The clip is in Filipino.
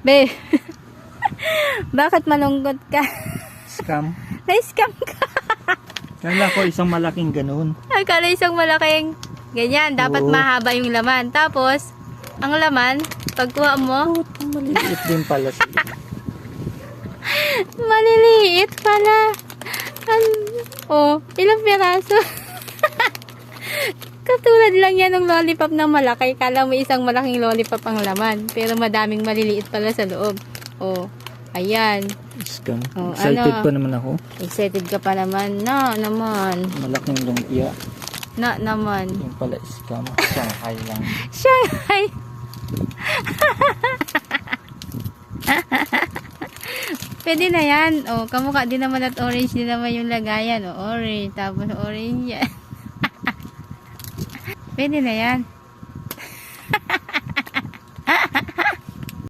Babe. Bakit malungkot ka? Scam. Na-scam ka. Kala ko isang malaking ganun. Akala isang malaking ganyan. Dapat Oo. mahaba yung laman. Tapos, ang laman, pagkuha mo, Maliliit din pala siya. maliliit pala. Oh, ilang piraso? Katulad lang yan ng lollipop na malaki. Kala mo isang malaking lollipop ang laman. Pero madaming maliliit pala sa loob. Oh, ayan. Scam. Oh, Excited ano? pa naman ako. Excited ka pa naman. Na naman. Malaking lumpia. Na naman. Yung pala scam. Shanghai lang. Shanghai. Pwede na yan. Oh, kamukha din naman at orange din naman yung lagayan. Oh, orange. Tapos orange yan. Pwede na yan.